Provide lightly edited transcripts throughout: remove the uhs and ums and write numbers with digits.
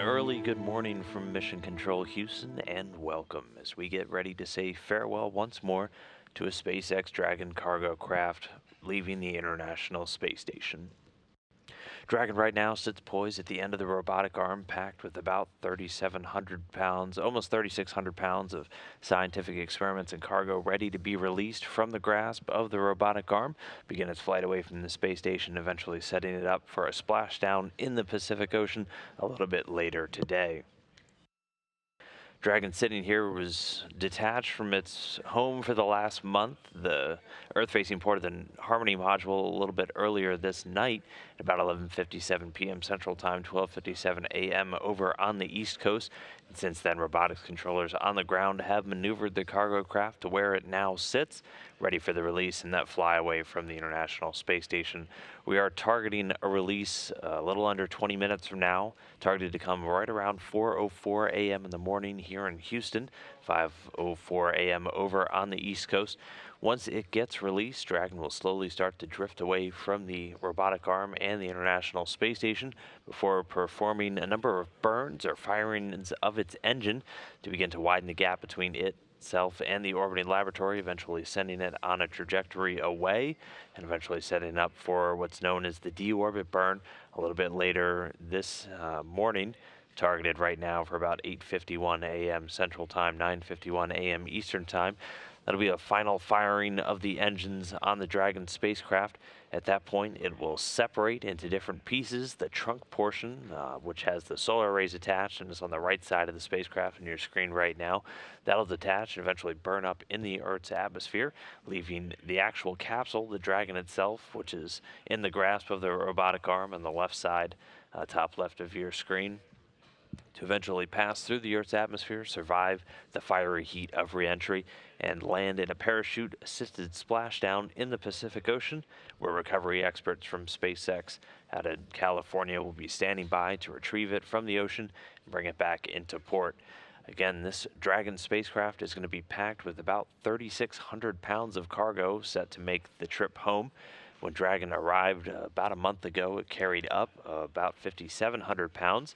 early good morning from Mission Control Houston, and welcome as we get ready to say farewell once more to a SpaceX Dragon cargo craft leaving the International Space Station. Dragon right now sits poised at the end of the robotic arm, packed with about 3,700 pounds, almost 3,600 pounds of scientific experiments and cargo ready to be released from the grasp of the robotic arm, begin its flight away from the space station, eventually setting it up for a splashdown in the Pacific Ocean a little bit later today. Dragon sitting here was detached from its home for the last month, the Earth-facing port of the Harmony module, a little bit earlier this night at about 11:57 p.m. Central Time, 12:57 a.m. over on the East Coast. And since then, robotics controllers on the ground have maneuvered the cargo craft to where it now sits, ready for the release and that flyaway from the International Space Station. We are targeting a release a little under 20 minutes from now, targeted to come right around 4:04 a.m. in the morning here in Houston, 5:04 a.m. over on the East Coast. Once it gets released, Dragon will slowly start to drift away from the robotic arm and the International Space Station before performing a number of burns or firings of its engine to begin to widen the gap between itself and the orbiting laboratory, eventually sending it on a trajectory away and eventually setting up for what's known as the deorbit burn a little bit later this morning, targeted right now for about 8:51 a.m. Central Time, 9:51 a.m. Eastern Time. That'll be a final firing of the engines on the Dragon spacecraft. At that point, it will separate into different pieces. The trunk portion, which has the solar arrays attached and is on the right side of the spacecraft on your screen right now, that'll detach and eventually burn up in the Earth's atmosphere, leaving the actual capsule, the Dragon itself, which is in the grasp of the robotic arm on the left side, top left of your screen, to eventually pass through the Earth's atmosphere, survive the fiery heat of re-entry, and land in a parachute-assisted splashdown in the Pacific Ocean, where recovery experts from SpaceX out of California will be standing by to retrieve it from the ocean and bring it back into port. Again, this Dragon spacecraft is going to be packed with about 3,600 pounds of cargo set to make the trip home. When Dragon arrived about a month ago, it carried up about 5,700 pounds,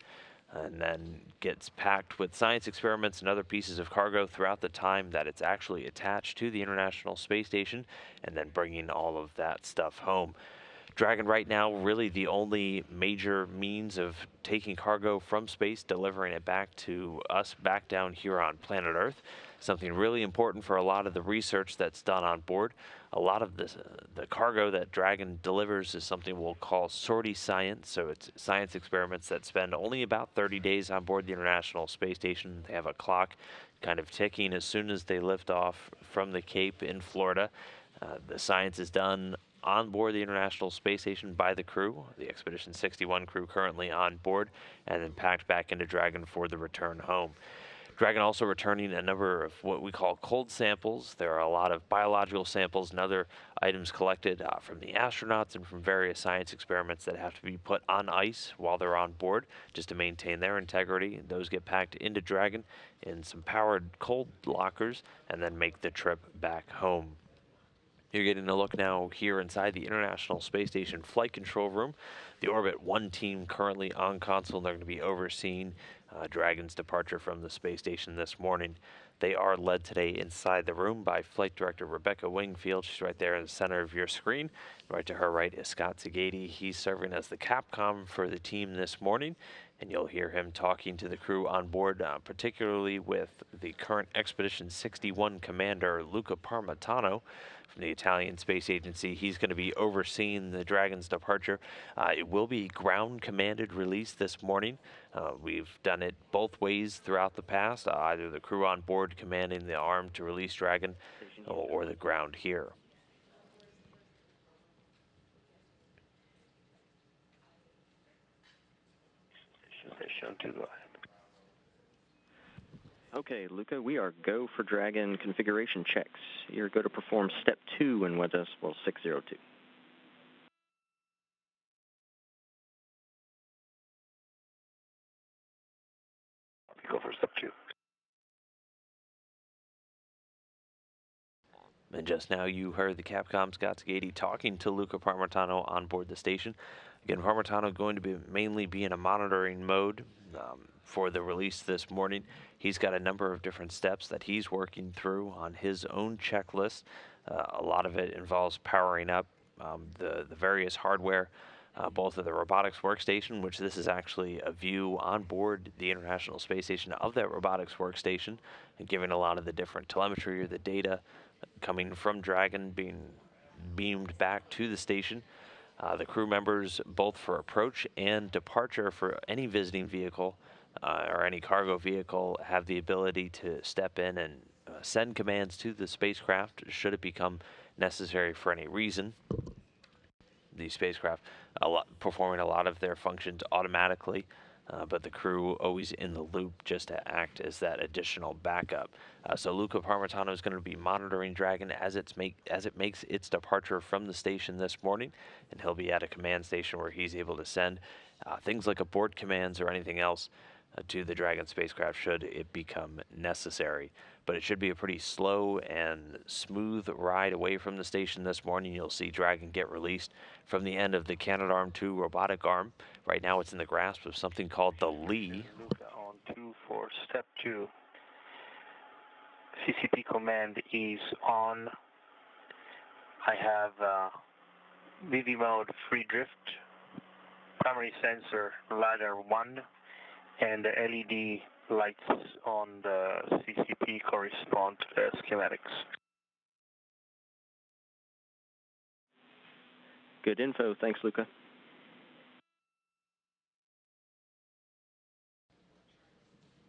and then gets packed with science experiments and other pieces of cargo throughout the time that it's actually attached to the International Space Station, and then bringing all of that stuff home. Dragon right now really the only major means of taking cargo from space, delivering it back to us back down here on planet Earth. Something really important for a lot of the research that's done on board. A lot of the cargo that Dragon delivers is something we'll call sortie science. So it's science experiments that spend only about 30 days on board the International Space Station. They have a clock kind of ticking as soon as they lift off from the Cape in Florida. The science is done on board the International Space Station by the crew, the Expedition 61 crew currently on board, and then packed back into Dragon for the return home. Dragon also returning a number of what we call cold samples. There are a lot of biological samples and other items collected from the astronauts and from various science experiments that have to be put on ice while they're on board just to maintain their integrity. And those get packed into Dragon in some powered cold lockers and then make the trip back home. You're getting a look now here inside the International Space Station Flight Control Room. The Orbit 1 team currently on console. They're going to be overseeing Dragon's departure from the space station this morning. They are led today inside the room by Flight Director Rebecca Wingfield. She's right there in the center of your screen. Right to her right is Scott Zagady. He's serving as the Capcom for the team this morning, and you'll hear him talking to the crew on board, particularly with the current Expedition 61 commander, Luca Parmitano, from the Italian Space Agency. He's going to be overseeing the Dragon's departure. It will be ground-commanded release this morning. We've done it both ways throughout the past, either the crew on board commanding the arm to release Dragon or the ground here. Station 2, go ahead. Okay, Luca, we are go for Dragon configuration checks. You're going to perform step 2 in weather decimal 602. Go for step 2. And just now you heard the Capcom Scott Zagady talking to Luca Parmitano on board the station. Again, Parmitano going to mainly be in a monitoring mode, for the release this morning. He's got a number of different steps that he's working through on his own checklist. A lot of it involves powering up the various hardware, both of the robotics workstation, which this is actually a view on board the International Space Station of that robotics workstation, and giving a lot of the different telemetry or the data coming from Dragon being beamed back to the station. The crew members, both for approach and departure for any visiting vehicle or any cargo vehicle, have the ability to step in and send commands to the spacecraft should it become necessary for any reason. The spacecraft performing a lot of their functions automatically, but the crew always in the loop just to act as that additional backup. So Luca Parmitano is going to be monitoring Dragon as it makes its departure from the station this morning, and he'll be at a command station where he's able to send things like abort commands or anything else to the Dragon spacecraft should it become necessary. But it should be a pretty slow and smooth ride away from the station this morning. You'll see Dragon get released from the end of the Canadarm2 robotic arm. Right now it's in the grasp of something called the Lee. Luca on 2 for step 2. CCP command is on. I have VV mode free drift, primary sensor LiDAR 1, and the LED lights on the CCP correspond to the schematics. Good info. Thanks, Luca.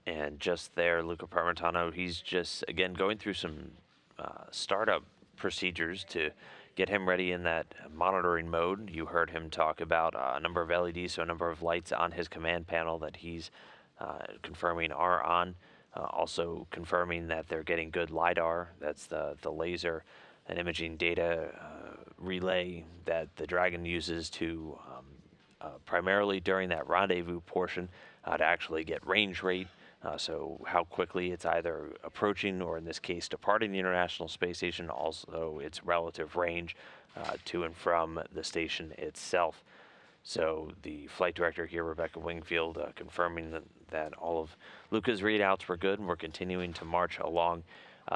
And just there, Luca Parmitano, he's just, again, going through some startup procedures to get him ready in that monitoring mode. You heard him talk about a number of LEDs, so a number of lights on his command panel that he's confirming are on. Also confirming that they're getting good LiDAR. That's the laser and imaging data relay that the Dragon uses to primarily during that rendezvous portion to actually get range rate. So how quickly it's either approaching or in this case departing the International Space Station, also its relative range to and from the station itself. So the flight director here, Rebecca Wingfield, confirming that all of Luca's readouts were good and we're continuing to march along.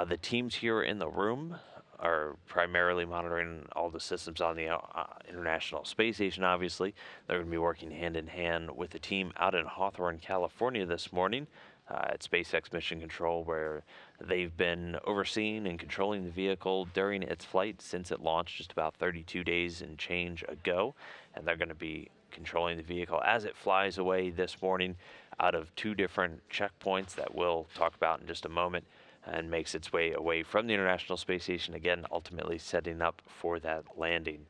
The teams here in the room are primarily monitoring all the systems on the International Space Station, obviously. They're going to be working hand in hand with the team out in Hawthorne, California this morning at SpaceX Mission Control, where they've been overseeing and controlling the vehicle during its flight since it launched just about 32 days and change ago. And they're going to be controlling the vehicle as it flies away this morning out of 2 different checkpoints that we'll talk about in just a moment, and makes its way away from the International Space Station, again, ultimately setting up for that landing.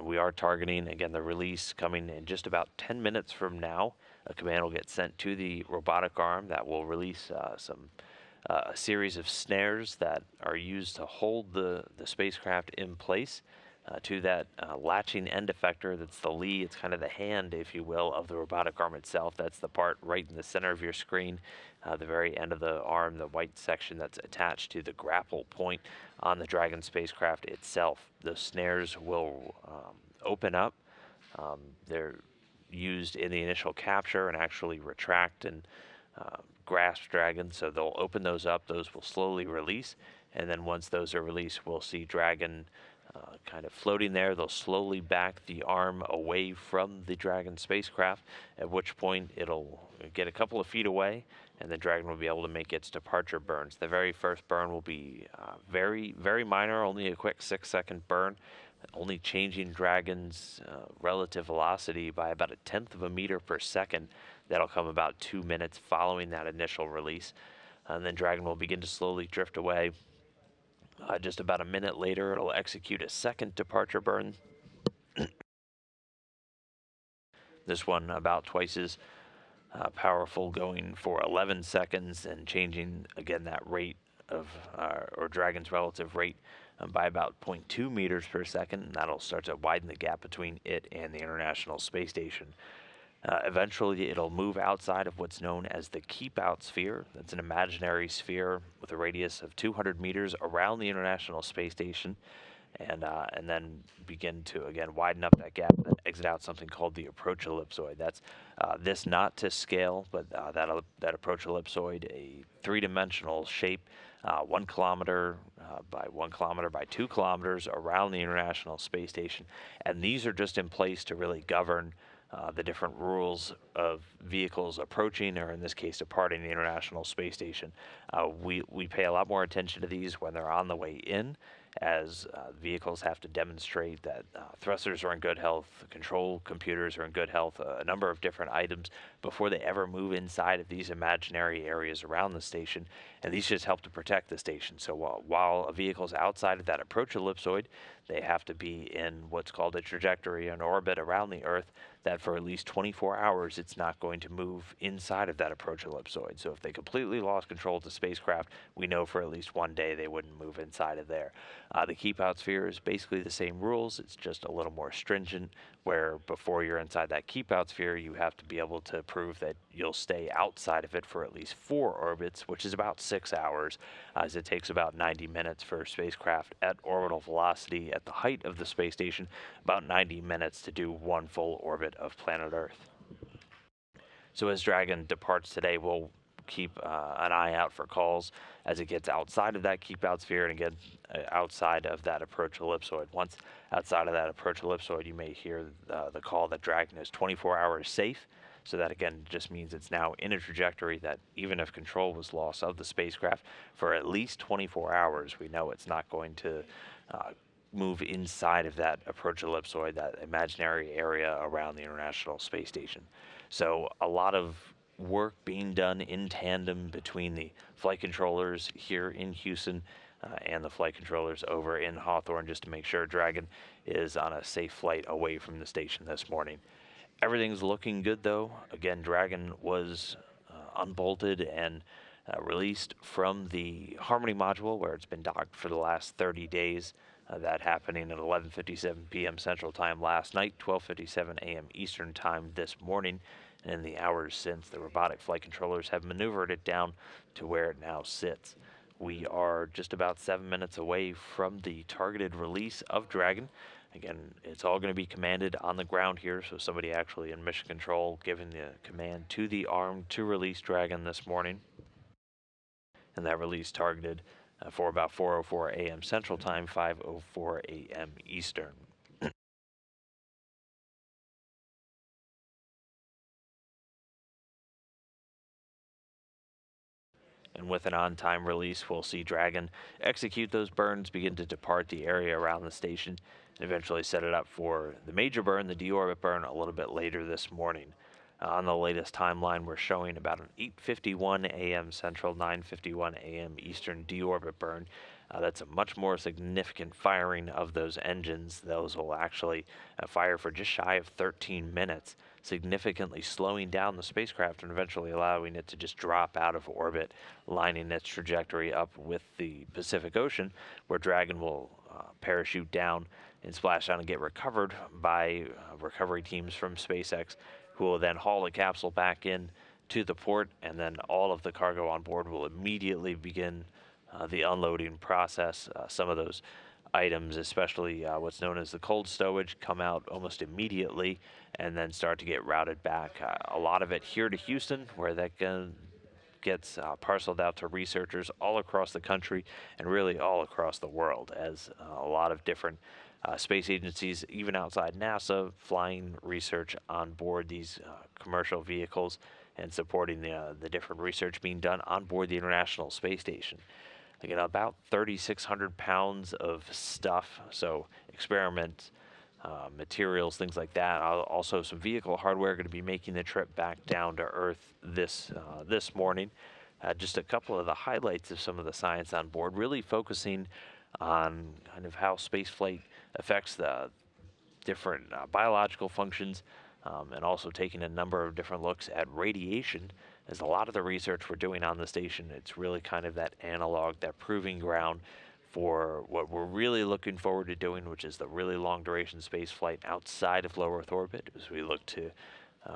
We are targeting, again, the release coming in just about 10 minutes from now. A command will get sent to the robotic arm that will release a series of snares that are used to hold the spacecraft in place to that latching end effector that's the Lee. It's kind of the hand, if you will, of the robotic arm itself. That's the part right in the center of your screen, the very end of the arm, the white section that's attached to the grapple point on the Dragon spacecraft itself. The snares will open up. They're used in the initial capture and actually retract and grasp Dragon, so they'll open those up. Those will slowly release, and then once those are released, we'll see Dragon kind of floating there. They'll slowly back the arm away from the Dragon spacecraft, at which point it'll get a couple of feet away, and the Dragon will be able to make its departure burns. The very first burn will be very, very minor, only a quick 6-second burn, only changing Dragon's relative velocity by about 1/10 of a meter per second. That'll come about 2 minutes following that initial release. And then Dragon will begin to slowly drift away. Just about a minute later, it'll execute a second departure burn. This one about twice as powerful, going for 11 seconds and changing, again, that rate of, or Dragon's relative rate by about 0.2 meters per second, and that'll start to widen the gap between it and the International Space Station. Eventually, it'll move outside of what's known as the keep-out sphere. That's an imaginary sphere with a radius of 200 meters around the International Space Station. and then begin to again widen up that gap, then exit out something called the approach ellipsoid. That's this not to scale, but that approach ellipsoid, a three-dimensional shape, 1 kilometer by 1 kilometer by 2 kilometers around the International Space Station, and these are just in place to really govern the different rules of vehicles approaching, or in this case, departing the International Space Station. We pay a lot more attention to these when they're on the way in, as vehicles have to demonstrate that thrusters are in good health, control computers are in good health, a number of different items before they ever move inside of these imaginary areas around the station, and these just help to protect the station. So while a vehicle is outside of that approach ellipsoid, they have to be in what's called a trajectory, an orbit around the Earth, that for at least 24 hours it's not going to move inside of that approach ellipsoid. So if they completely lost control of the spacecraft, we know for at least one day they wouldn't move inside of there. The keep out sphere is basically the same rules, it's just a little more stringent, where before you're inside that keep out sphere, you have to be able to prove that you'll stay outside of it for at least 4 orbits, which is about 6 hours, as it takes about 90 minutes for a spacecraft at orbital velocity at the height of the space station, about 90 minutes to do 1 full orbit of planet Earth. So as Dragon departs today, we'll keep an eye out for calls as it gets outside of that keep out sphere and again outside of that approach ellipsoid. Once outside of that approach ellipsoid, you may hear the call that Dragon is 24 hours safe. So that again just means it's now in a trajectory that even if control was lost of the spacecraft for at least 24 hours, we know it's not going to move inside of that approach ellipsoid, that imaginary area around the International Space Station. So a lot of work being done in tandem between the flight controllers here in Houston and the flight controllers over in Hawthorne, just to make sure Dragon is on a safe flight away from the station this morning. Everything's looking good though. Again, Dragon was unbolted and released from the Harmony module where it's been docked for the last 30 days. That happening at 11:57 p.m. Central Time last night, 12:57 a.m. Eastern Time this morning. And in the hours since, the robotic flight controllers have maneuvered it down to where it now sits. We are just about 7 minutes away from the targeted release of Dragon. Again, it's all going to be commanded on the ground here, so somebody actually in mission control giving the command to the arm to release Dragon this morning. And that release targeted for about 4:04 a.m. Central Time, 5:04 a.m. Eastern. And with an on-time release, we'll see Dragon execute those burns, begin to depart the area around the station, and eventually set it up for the major burn, the deorbit burn, a little bit later this morning. On the latest timeline, we're showing about an 8:51 a.m. Central, 9:51 a.m. Eastern deorbit burn. That's a much more significant firing of those engines. Those will actually fire for just shy of 13 minutes, significantly slowing down the spacecraft and eventually allowing it to just drop out of orbit, lining its trajectory up with the Pacific Ocean, where Dragon will parachute down and splash down and get recovered by recovery teams from SpaceX, who will then haul the capsule back in to the port, and then all of the cargo on board will immediately begin the unloading process. Some of those items, especially what's known as the cold stowage, come out almost immediately and then start to get routed back. A lot of it here to Houston, where that gets parceled out to researchers all across the country and really all across the world, as a lot of different space agencies, even outside NASA, flying research on board these commercial vehicles and supporting the different research being done on board the International Space Station. Again, about 3,600 pounds of stuff, so experiments, materials, things like that. Also, some vehicle hardware going to be making the trip back down to Earth this morning. Just a couple of the highlights of some of the science on board, really focusing on kind of how spaceflight affects the different biological functions, and also taking a number of different looks at radiation. As a lot of the research we're doing on the station, it's really kind of that analog, that proving ground for what we're really looking forward to doing, which is the really long duration space flight outside of low Earth orbit, as we look to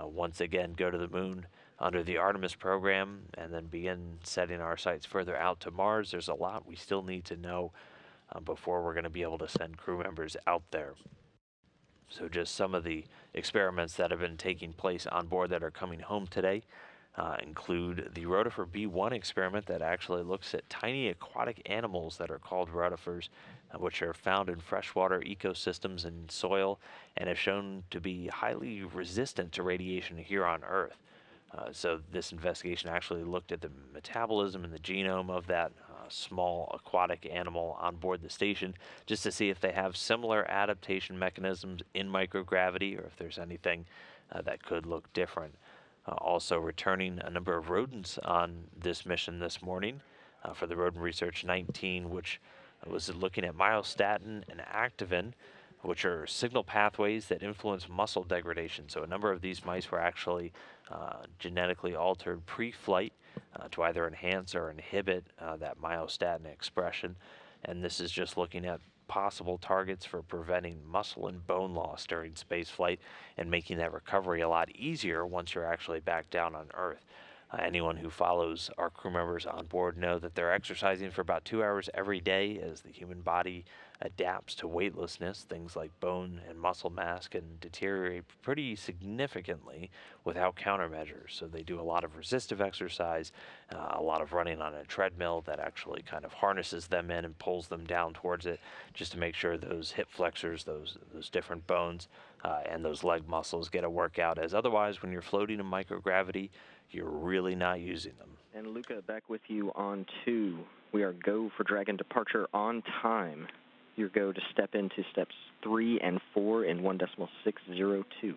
once again go to the moon under the Artemis program and then begin setting our sights further out to Mars. There's a lot we still need to know before we're going to be able to send crew members out there. So just some of the experiments that have been taking place on board that are coming home today include the rotifer B1 experiment that actually looks at tiny aquatic animals that are called rotifers, which are found in freshwater ecosystems and soil and have shown to be highly resistant to radiation here on Earth. So this investigation actually looked at the metabolism and the genome of that small aquatic animal on board the station, just to see if they have similar adaptation mechanisms in microgravity or if there's anything that could look different. Also returning a number of rodents on this mission this morning for the Rodent Research 19, which was looking at myostatin and activin, which are signal pathways that influence muscle degradation. So a number of these mice were actually genetically altered pre-flight to either enhance or inhibit that myostatin expression. And this is just looking at possible targets for preventing muscle and bone loss during spaceflight and making that recovery a lot easier once you're actually back down on Earth. Anyone who follows our crew members on board know that they're exercising for about 2 hours every day as the human body adapts to weightlessness. Things like bone and muscle mass can deteriorate pretty significantly without countermeasures. So they do a lot of resistive exercise, a lot of running on a treadmill that actually kind of harnesses them in and pulls them down towards it, just to make sure those hip flexors, those different bones, and those leg muscles get a workout. As otherwise, when you're floating in microgravity, you're really not using them. And Luca, back with you on 2. We are go for Dragon departure on time. Your go to step into steps 3 and 4 in 1.602.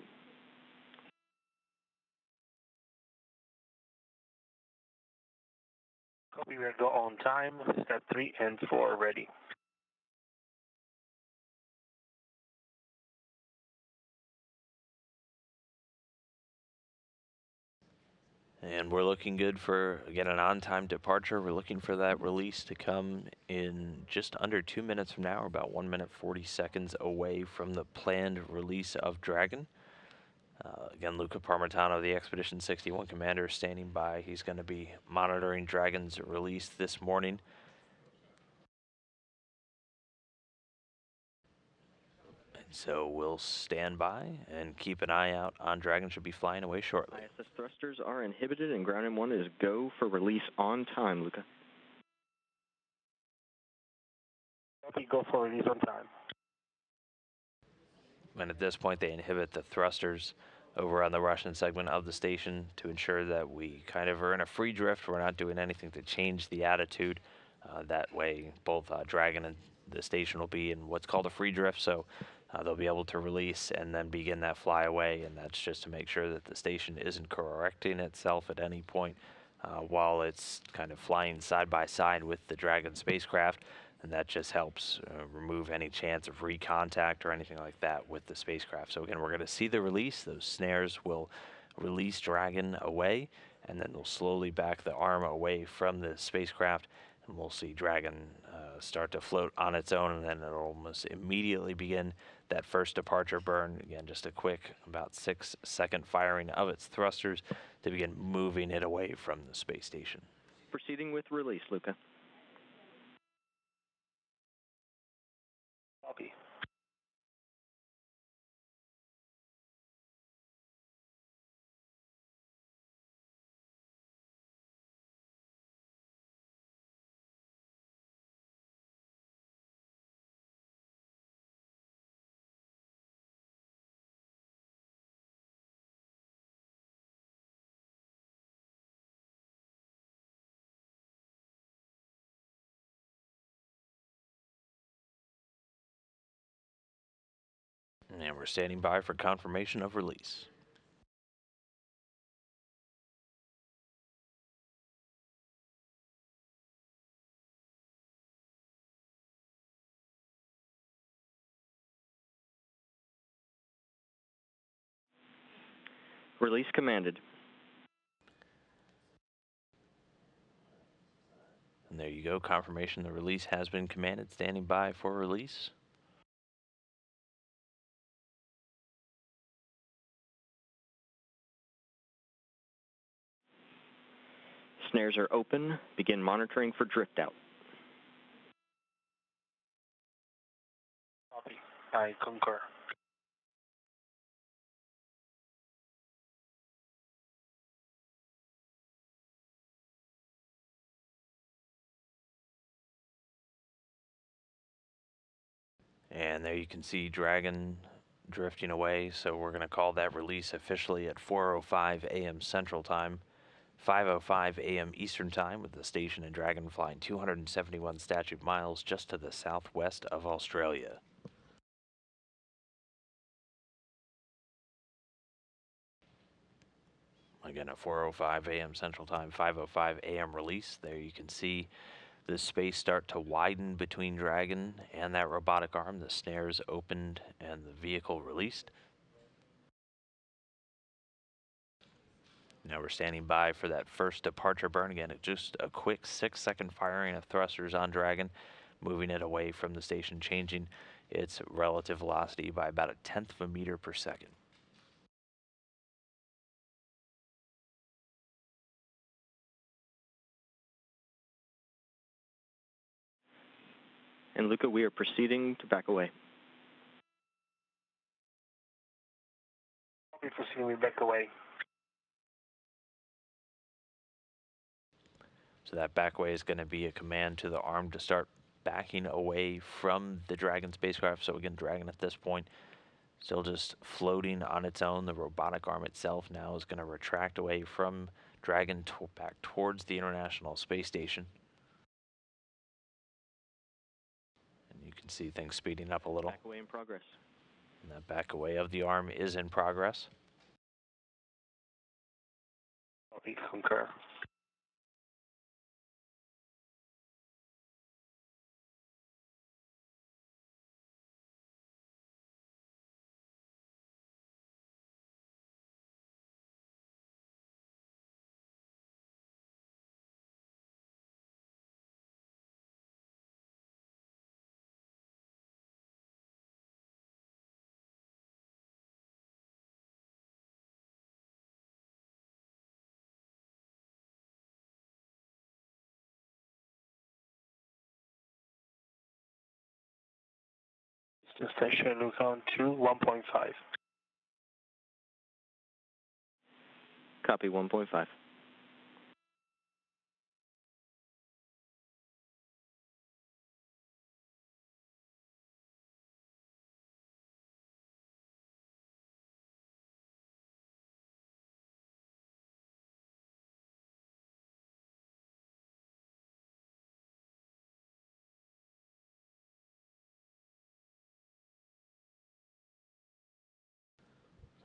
Copy, we're go on time. Step 3 and 4 ready. And we're looking good for, again, an on-time departure. We're looking for that release to come in just under 2 minutes from now, or about 1 minute 40 seconds away from the planned release of Dragon. Again, Luca Parmitano, the Expedition 61 commander, standing by. He's going to be monitoring Dragon's release this morning. And so we'll stand by and keep an eye out on Dragon. Should be flying away shortly. ISS thrusters are inhibited, and ground M1 is go for release on time, Luca. Copy, go for release on time. And at this point, they inhibit the thrusters over on the Russian segment of the station to ensure that we kind of are in a free drift. We're not doing anything to change the attitude. That way, both Dragon and the station will be in what's called a free drift, so they'll be able to release and then begin that flyaway, and that's just to make sure that the station isn't correcting itself at any point while it's kind of flying side by side with the Dragon spacecraft. And that just helps remove any chance of recontact or anything like that with the spacecraft. So again, we're going to see the release. Those snares will release Dragon away, and then they'll slowly back the arm away from the spacecraft, and we'll see Dragon start to float on its own, and then it'll almost immediately begin that first departure burn. Again, just a quick, about 6-second firing of its thrusters to begin moving it away from the space station. Proceeding with release, Luca. Copy. And we're standing by for confirmation of release. Release commanded. And there you go, confirmation the release has been commanded, standing by for release. Snares are open. Begin monitoring for drift out. I concur. And there you can see Dragon drifting away, so we're going to call that release officially at 4:05 a.m. Central Time, 5:05 a.m. Eastern Time, with the station and Dragon flying 271 statute miles just to the southwest of Australia. Again, at 4:05 a.m. Central Time, 5:05 a.m. release. There you can see the space start to widen between Dragon and that robotic arm. The snares opened and the vehicle released. Now we're standing by for that first departure burn. Again, it's just a quick 6-second firing of thrusters on Dragon, moving it away from the station, changing its relative velocity by about 1/10 of a meter per second. And Luca, we are proceeding to back away. We're proceeding back away. So that back way is going to be a command to the arm to start backing away from the Dragon spacecraft. So again, Dragon at this point still just floating on its own. The robotic arm itself now is going to retract away from Dragon back towards the International Space Station. And you can see things speeding up a little. Back away in progress. And that back away of the arm is in progress. We concur. Station Luke on 1.5. Copy 1.5.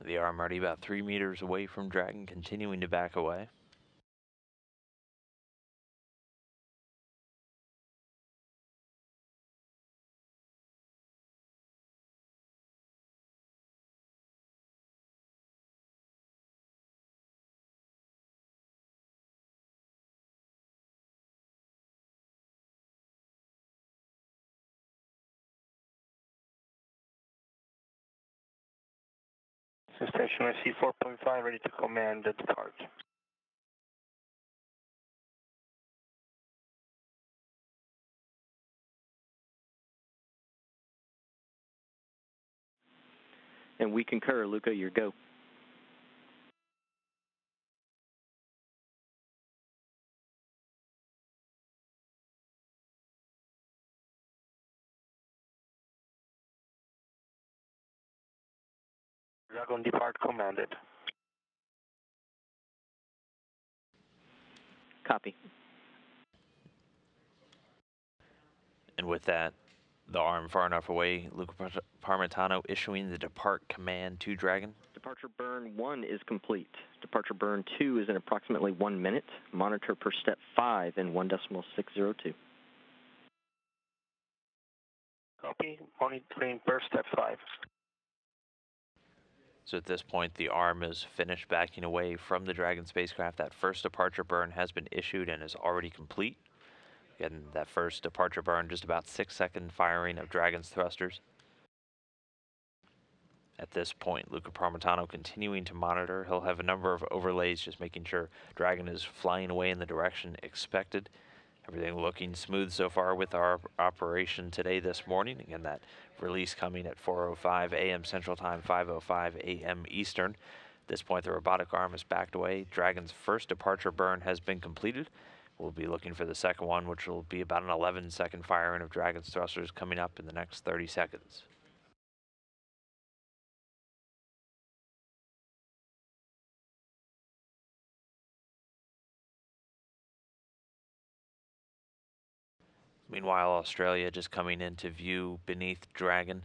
The arm already about 3 meters away from Dragon, continuing to back away. Station I see 4.5 ready to command the depart. And we concur, Luca, your go. Dragon depart commanded. Copy. And with that, the arm far enough away, Luca Parmitano issuing the depart command to Dragon. Departure burn 1 is complete. Departure burn 2 is in approximately 1 minute. Monitor per step 5 in 1.602. Copy. Monitoring per step 5. So at this point, the arm is finished backing away from the Dragon spacecraft. That first departure burn has been issued and is already complete. Again, that first departure burn, just about 6-second firing of Dragon's thrusters. At this point, Luca Parmitano continuing to monitor. He'll have a number of overlays, just making sure Dragon is flying away in the direction expected. Everything looking smooth so far with our operation today this morning. Again, that release coming at 4:05 a.m. Central Time, 5:05 a.m. Eastern. At this point, the robotic arm is backed away. Dragon's first departure burn has been completed. We'll be looking for the second one, which will be about an 11-second firing of Dragon's thrusters coming up in the next 30 seconds. Meanwhile, Australia just coming into view beneath Dragon.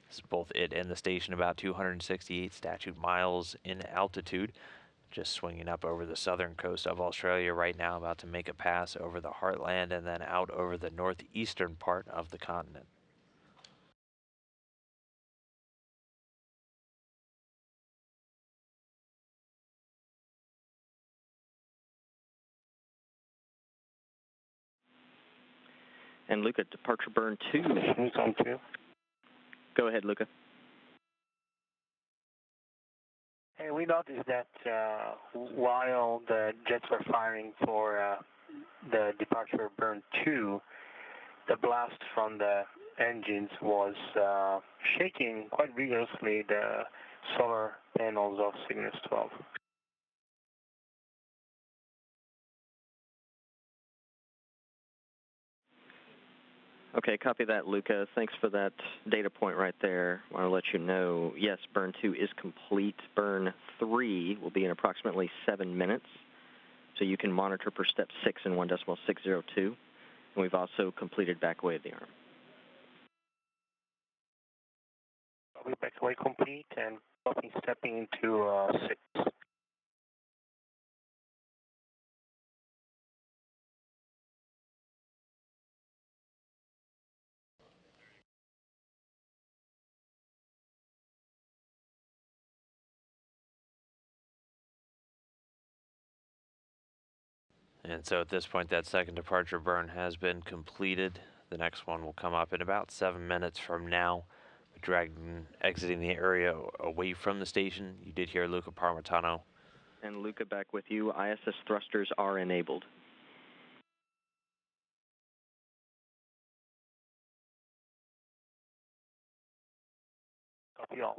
This is both it and the station, about 268 statute miles in altitude. Just swinging up over the southern coast of Australia right now, about to make a pass over the heartland and then out over the northeastern part of the continent. And Luca, departure burn 2. Who's on 2? Go ahead, Luca. Hey, we noticed that while the jets were firing for the departure burn 2, the blast from the engines was shaking quite vigorously the solar panels of Cygnus 12. Okay, copy that, Luca. Thanks for that data point right there. I want to let you know, yes, burn 2 is complete. Burn 3 will be in approximately 7 minutes. So you can monitor per step 6 in 1.602. And we've also completed back away of the arm. We back away complete and stepping into 6. And so at this point, that second departure burn has been completed. The next one will come up in about 7 minutes from now. The Dragon exiting the area away from the station. You did hear Luca Parmitano. And Luca, back with you. ISS thrusters are enabled. Copy all.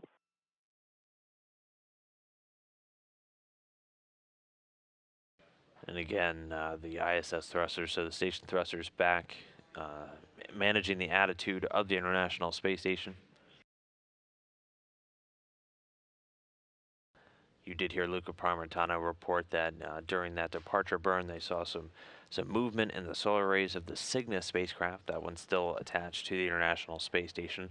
And again, the ISS thrusters, so the station thrusters back, managing the attitude of the International Space Station. You did hear Luca Parmitano report that during that departure burn, they saw some movement in the solar rays of the Cygnus spacecraft. That one's still attached to the International Space Station.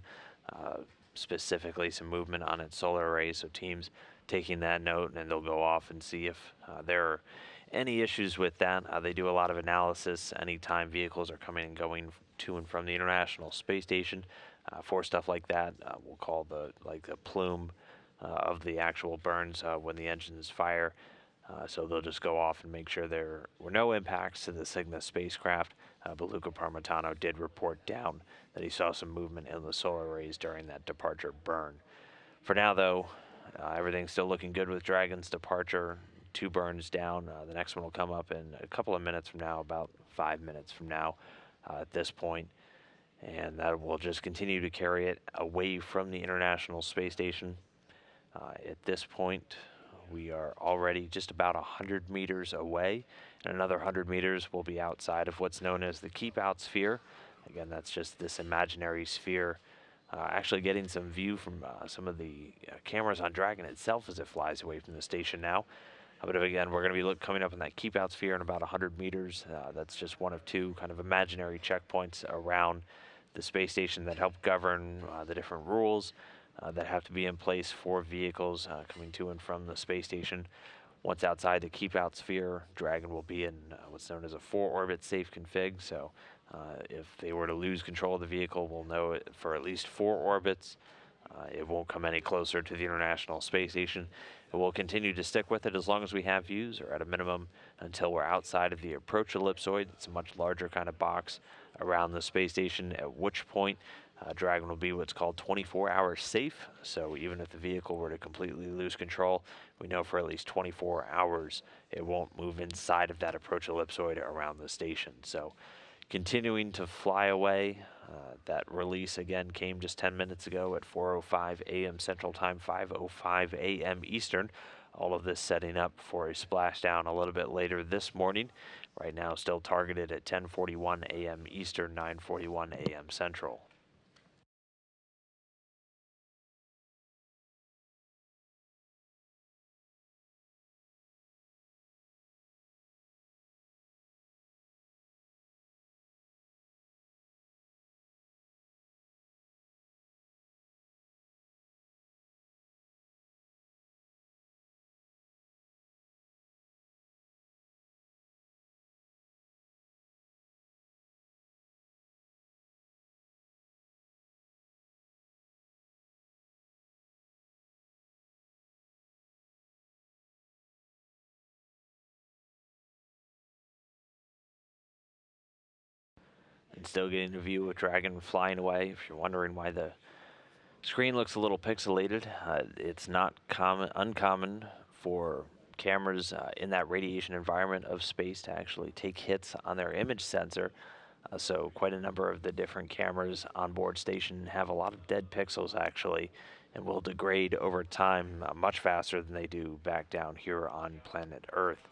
Specifically, some movement on its solar arrays. So teams taking that note, and they'll go off and see if there are any issues with that. They do a lot of analysis anytime vehicles are coming and going to and from the International Space Station. For stuff like that, we'll call the plume of the actual burns when the engines fire. So they'll just go off and make sure there were no impacts to the Cygnus spacecraft. But Luca Parmitano did report down that he saw some movement in the solar rays during that departure burn. For now, though, everything's still looking good with Dragon's departure. 2 burns down. The next one will come up in a couple of minutes from now, about 5 minutes from now at this point. And that will just continue to carry it away from the International Space Station. At this point, we are already just about 100 meters away, and another 100 meters will be outside of what's known as the keep out sphere. Again, that's just this imaginary sphere. Actually getting some view from some of the cameras on Dragon itself as it flies away from the station now. But again, we're going to be coming up in that keep out sphere in about 100 meters. That's just one of 2 kind of imaginary checkpoints around the space station that help govern the different rules that have to be in place for vehicles coming to and from the space station. Once outside the keep out sphere, Dragon will be in what's known as a 4-orbit safe config. So if they were to lose control of the vehicle, we'll know it for at least 4 orbits. It won't come any closer to the International Space Station. And we'll continue to stick with it as long as we have views, or at a minimum until we're outside of the approach ellipsoid. It's a much larger kind of box around the space station, at which point Dragon will be what's called 24 hours safe, so even if the vehicle were to completely lose control, we know for at least 24 hours it won't move inside of that approach ellipsoid around the station. So continuing to fly away. That release again came just 10 minutes ago at 4:05 a.m. Central Time, 5:05 a.m. Eastern. All of this setting up for a splashdown a little bit later this morning. Right now still targeted at 10:41 a.m. Eastern, 9:41 a.m. Central. And still getting a view of Dragon flying away. If you're wondering why the screen looks a little pixelated, it's not uncommon for cameras in that radiation environment of space to actually take hits on their image sensor. So quite a number of the different cameras on board station have a lot of dead pixels actually, and will degrade over time much faster than they do back down here on planet Earth.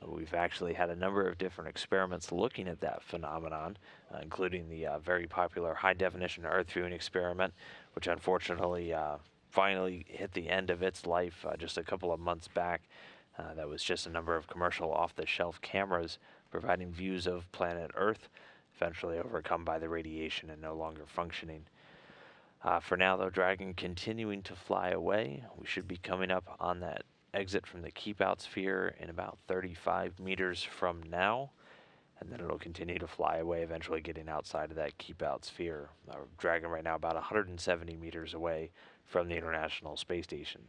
We've actually had a number of different experiments looking at that phenomenon, including the very popular high-definition Earth viewing experiment, which unfortunately finally hit the end of its life just a couple of months back. That was just a number of commercial off-the-shelf cameras providing views of planet Earth, eventually overcome by the radiation and no longer functioning. For now, though, Dragon continuing to fly away. We should be coming up on that exit from the keep-out sphere in about 35 meters from now, and then it'll continue to fly away, eventually getting outside of that keep-out sphere. Dragon right now about 170 meters away from the International Space Station.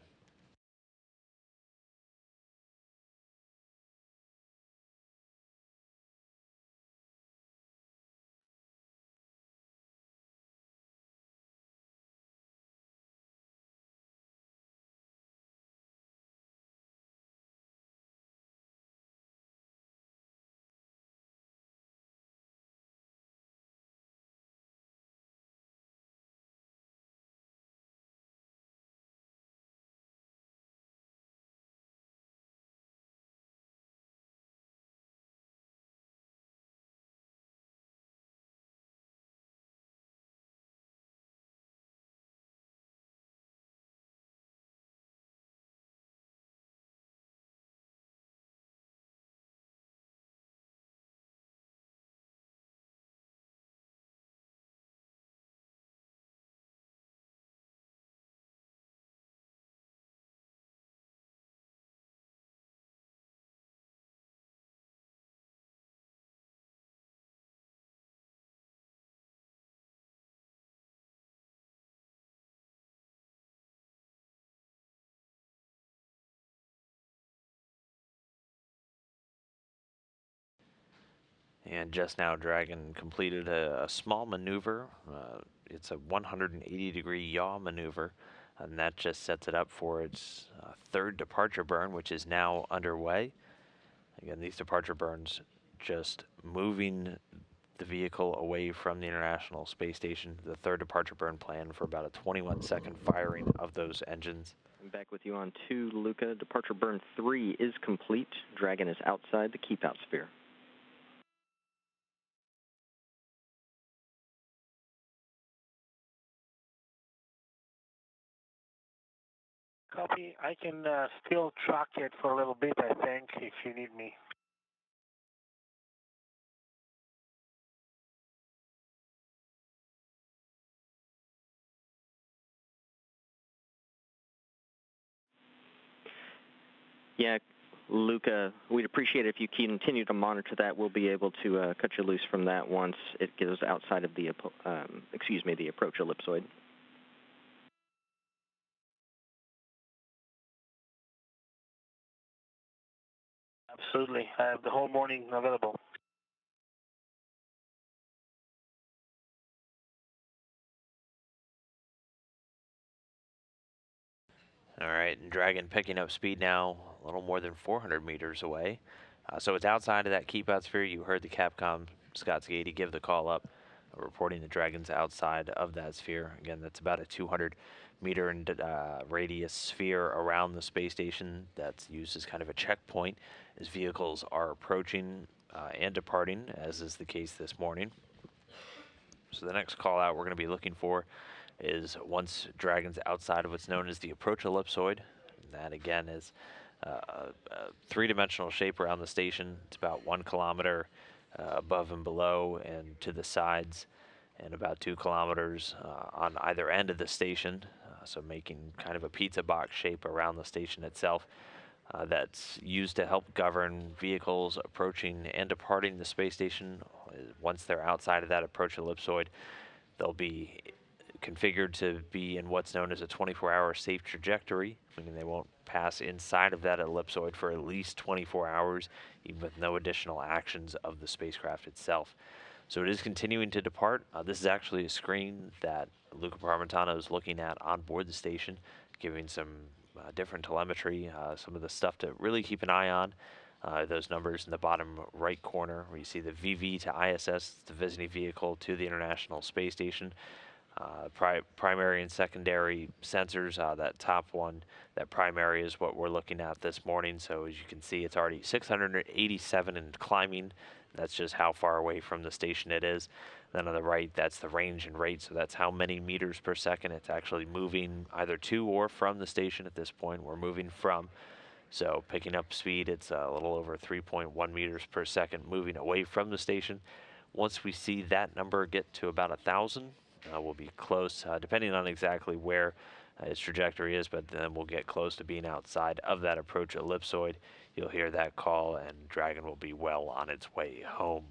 And just now, Dragon completed a small maneuver. It's a 180-degree yaw maneuver, and that just sets it up for its third departure burn, which is now underway. Again, these departure burns just moving the vehicle away from the International Space Station. The third departure burn planned for about a 21-second firing of those engines. I'm back with you on 2, Luca. Departure burn 3 is complete. Dragon is outside the keep-out sphere. Copy. I can still track it for a little bit, I think, if you need me. Yeah, Luca, we'd appreciate it if you continue to monitor that. We'll be able to cut you loose from that once it goes outside of the, the approach ellipsoid. Absolutely. I have the whole morning available. right, and Dragon picking up speed now a little more than 400 meters away. So it's outside of that keep out sphere. You heard the Capcom Scott Skady give the call up, reporting the Dragon's outside of that sphere. Again, that's about a 200-meter radius sphere around the space station that's used as kind of a checkpoint as vehicles are approaching and departing, as is the case this morning. So the next call out we're going to be looking for is once Dragon's outside of what's known as the approach ellipsoid. And that again is a three-dimensional shape around the station. It's about 1 kilometer above and below and to the sides, and about 2 kilometers on either end of the station. So making kind of a pizza box shape around the station itself. That's used to help govern vehicles approaching and departing the space station. Once they're outside of that approach ellipsoid, they'll be configured to be in what's known as a 24-hour safe trajectory, meaning they won't pass inside of that ellipsoid for at least 24 hours, even with no additional actions of the spacecraft itself. So it is continuing to depart. This is actually a screen that Luca Parmitano is looking at on board the station, giving some different telemetry, some of the stuff to really keep an eye on. Those numbers in the bottom right corner, where you see the VV to ISS, the visiting vehicle to the International Space Station. Primary and secondary sensors, that top one, that primary is what we're looking at this morning. So as you can see, it's already 687 and climbing. That's just how far away from the station it is. Then on the right, that's the range and rate. So that's how many meters per second it's actually moving either to or from the station at this point. We're moving from. So picking up speed, it's a little over 3.1 meters per second moving away from the station. Once we see that number get to about 1,000, we'll be close, depending on exactly where its trajectory is, but then we'll get close to being outside of that approach ellipsoid. You'll hear that call, and Dragon will be well on its way home.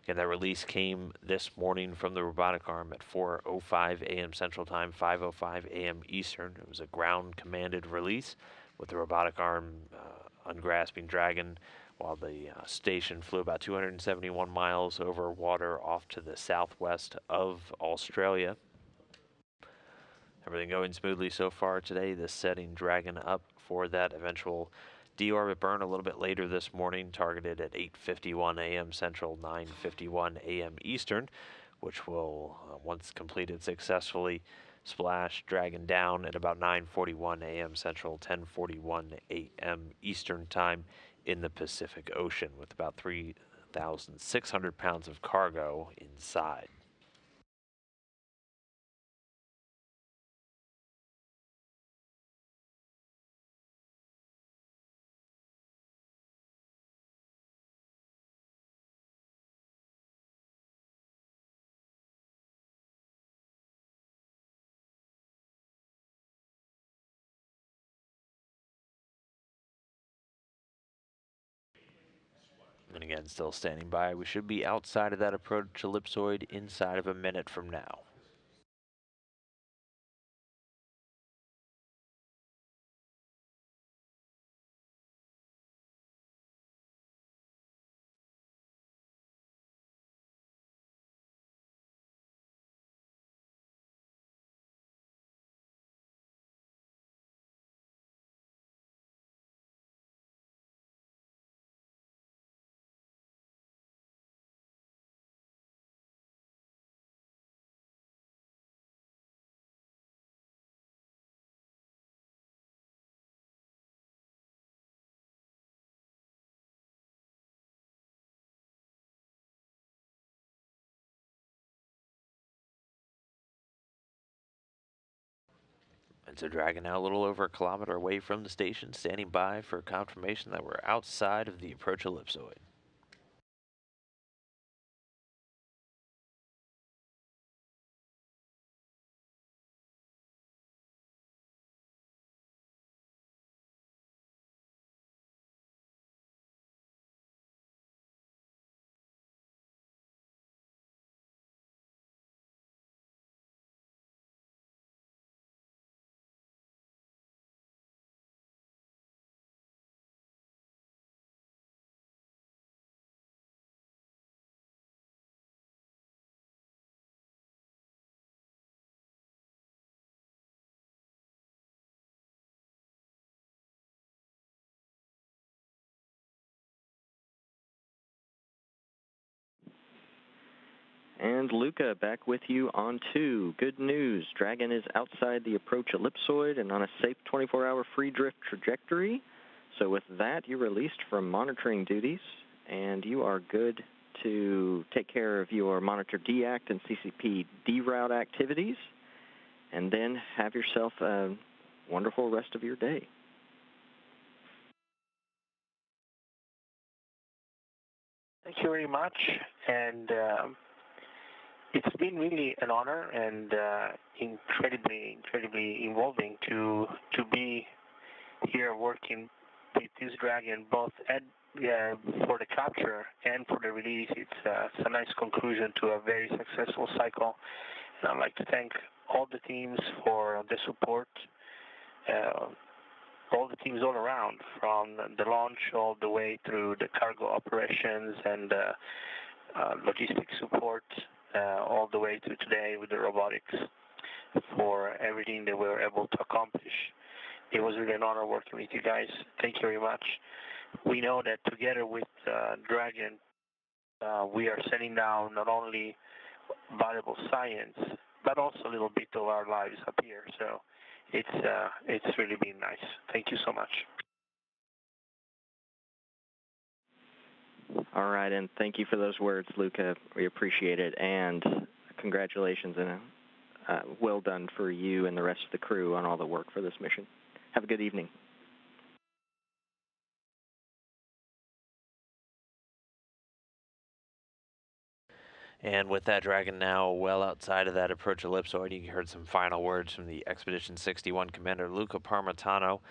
Again, that release came this morning from the robotic arm at 4:05 a.m. Central Time, 5:05 a.m. Eastern. It was a ground-commanded release with the robotic arm ungrasping Dragon, while the station flew about 271 miles over water off to the southwest of Australia. Everything going smoothly so far today. This setting Dragon up for that eventual deorbit burn a little bit later this morning, targeted at 8:51 a.m. Central, 9:51 a.m. Eastern, which will, once completed successfully, splash Dragon down at about 9:41 a.m. Central, 10:41 a.m. Eastern Time in the Pacific Ocean, with about 3,600 pounds of cargo inside. And again, still standing by. We should be outside of that approach ellipsoid inside of a minute from now. And so Dragon now a little over a kilometer away from the station, standing by for confirmation that we're outside of the approach ellipsoid. And Luca, back with you on 2. Good news. Dragon is outside the approach ellipsoid and on a safe 24-hour free drift trajectory. So with that, you're released from monitoring duties, and you are good to take care of your monitor deact and CCP deroute activities, and then have yourself a wonderful rest of your day. Thank you very much, and it's been really an honor and incredibly involving to be here working with this Dragon, both for the capture and for the release. It's a nice conclusion to a very successful cycle. And I'd like to thank all the teams for the support, all the teams all around, from the launch all the way through the cargo operations and logistics support, all the way to today with the robotics, for everything that we were able to accomplish. It was really an honor working with you guys. Thank you very much. We know that together with Dragon, we are setting down not only valuable science, but also a little bit of our lives up here. So it's really been nice. Thank you so much. All right, and thank you for those words, Luca. We appreciate it, and congratulations, and well done for you and the rest of the crew on all the work for this mission. Have a good evening. And with that Dragon now well outside of that approach ellipsoid, you heard some final words from the Expedition 61 commander, Luca Parmitano.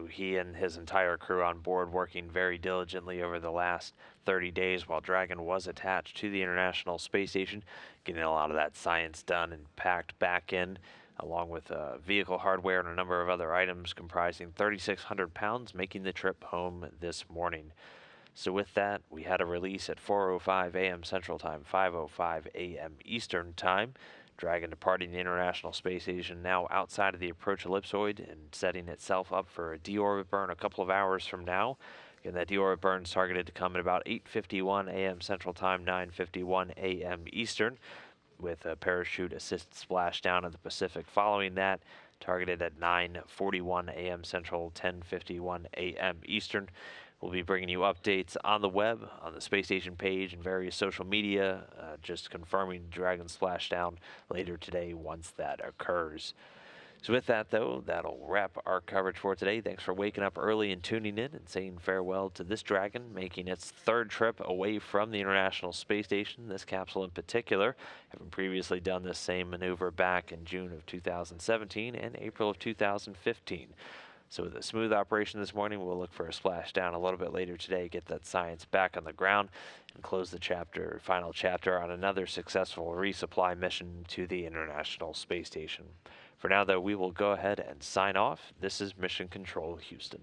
He and his entire crew on board working very diligently over the last 30 days while Dragon was attached to the International Space Station, getting a lot of that science done and packed back in, along with vehicle hardware and a number of other items comprising 3,600 pounds, making the trip home this morning. So with that, we had a release at 4:05 a.m. Central Time, 5:05 a.m. Eastern Time. Dragon departing the International Space Station now outside of the approach ellipsoid and setting itself up for a deorbit burn a couple of hours from now. Again, that deorbit burn is targeted to come at about 8:51 a.m. Central Time, 9:51 a.m. Eastern, with a parachute assist splashdown of the Pacific following that, targeted at 9:41 a.m. Central, 10:51 a.m. Eastern. We'll be bringing you updates on the web, on the space station page, and various social media, just confirming Dragon splashdown later today once that occurs. So with that, though, that'll wrap our coverage for today. Thanks for waking up early and tuning in and saying farewell to this Dragon, making its third trip away from the International Space Station, this capsule in particular, having previously done this same maneuver back in June of 2017 and April of 2015. So with a smooth operation this morning, we'll look for a splashdown a little bit later today, get that science back on the ground, and close the final chapter on another successful resupply mission to the International Space Station. For now, though, we will go ahead and sign off. This is Mission Control Houston.